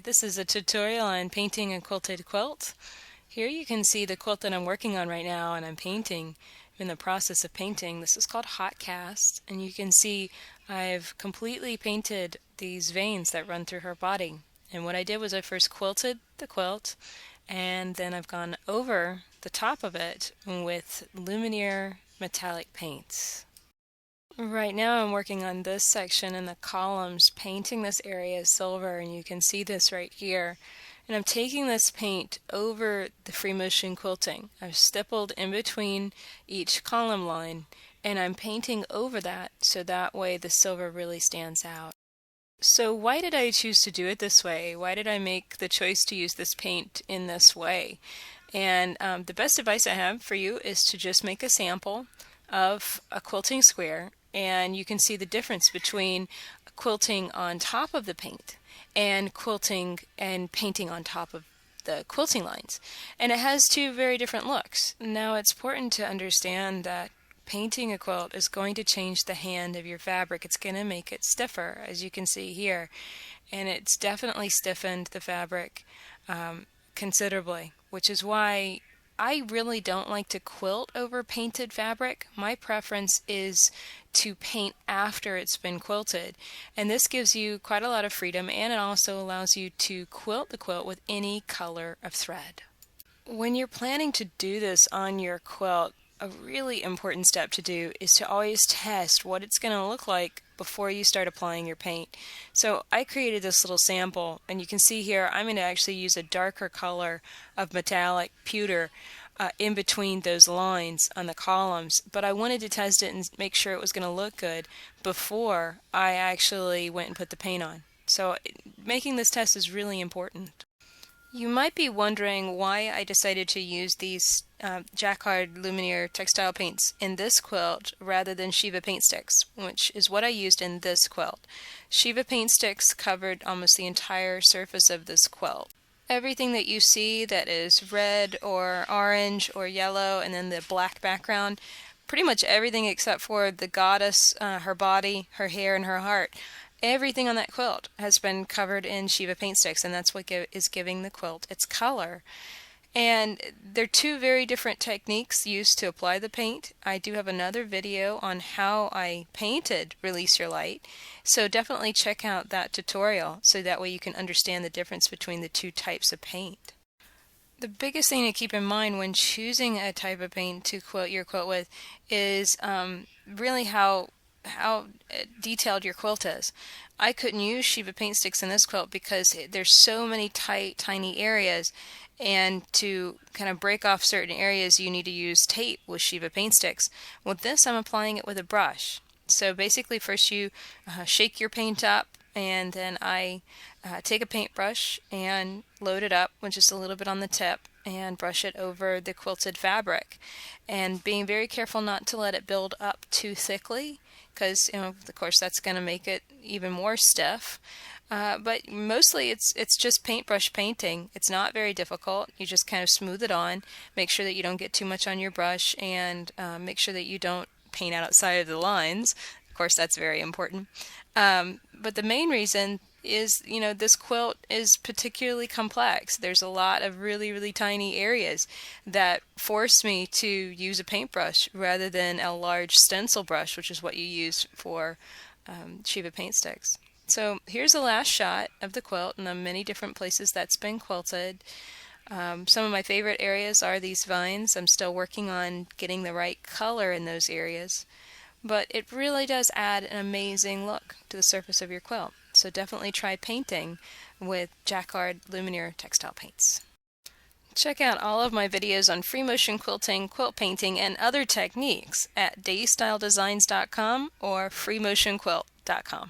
This is a tutorial on painting a quilted quilt. Here you can see the quilt that I'm working on right now, and I'm painting. I'm in the process of painting. This is called hot cast, and you can see I've completely painted these veins that run through her body. And what I did was I first quilted the quilt, and then I've gone over the top of it with luminaire metallic paints. Right now I'm working on this section in the columns, painting this area silver, and you can see this right here. And I'm taking this paint over the free motion quilting. I've stippled in between each column line, and I'm painting over that so that way the silver really stands out. So why did I choose to do it this way? Why did I make the choice to use this paint in this way? And the best advice I have for you is to just make a sample of a quilting square, and you can see the difference between quilting on top of the paint and quilting and painting on top of the quilting lines. And it has two very different looks. Now it's important to understand that painting a quilt is going to change the hand of your fabric. It's going to make it stiffer, as you can see here, and it's definitely stiffened the fabric considerably, which is why I really don't like to quilt over painted fabric. My preference is to paint after it's been quilted, and this gives you quite a lot of freedom, and it also allows you to quilt the quilt with any color of thread. When you're planning to do this on your quilt, a really important step to do is to always test what it's going to look like before you start applying your paint. So I created this little sample, and you can see here I'm going to actually use a darker color of metallic pewter in between those lines on the columns, but I wanted to test it and make sure it was going to look good before I actually went and put the paint on. So making this test is really important. You might be wondering why I decided to use these Jacquard Luminaire textile paints in this quilt rather than Shiva paint sticks, which is what I used in this quilt. Shiva paint sticks covered almost the entire surface of this quilt. Everything that you see that is red or orange or yellow, and then the black background, pretty much everything except for the goddess, her body, her hair, and her heart, everything on that quilt has been covered in Shiva paint sticks, and that's what is giving the quilt its color. And there are two very different techniques used to apply the paint. I do have another video on how I painted Release Your Light, so definitely check out that tutorial so that way you can understand the difference between the two types of paint. The biggest thing to keep in mind when choosing a type of paint to quilt your quilt with is really how detailed your quilt is. I couldn't use Shiva paint sticks in this quilt because there's so many tight, tiny areas, and to kind of break off certain areas you need to use tape with Shiva paint sticks. With this I'm applying it with a brush. So basically first you shake your paint up, and then I take a paintbrush and load it up with just a little bit on the tip and brush it over the quilted fabric, and being very careful not to let it build up too thickly, because of course that's going to make it even more stiff. But mostly it's just paintbrush painting. It's not very difficult. You just kind of smooth it on, make sure that you don't get too much on your brush, and make sure that you don't paint outside of the lines. Of course, that's very important. But the main reason is, this quilt is particularly complex. There's a lot of really, really tiny areas that force me to use a paintbrush rather than a large stencil brush, which is what you use for Shiva paint sticks. So here's the last shot of the quilt and the many different places that's been quilted. Some of my favorite areas are these vines. I'm still working on getting the right color in those areas, but it really does add an amazing look to the surface of your quilt. So definitely try painting with Jacquard Luminaire textile paints. Check out all of my videos on free motion quilting, quilt painting, and other techniques at daystyledesigns.com or freemotionquilt.com.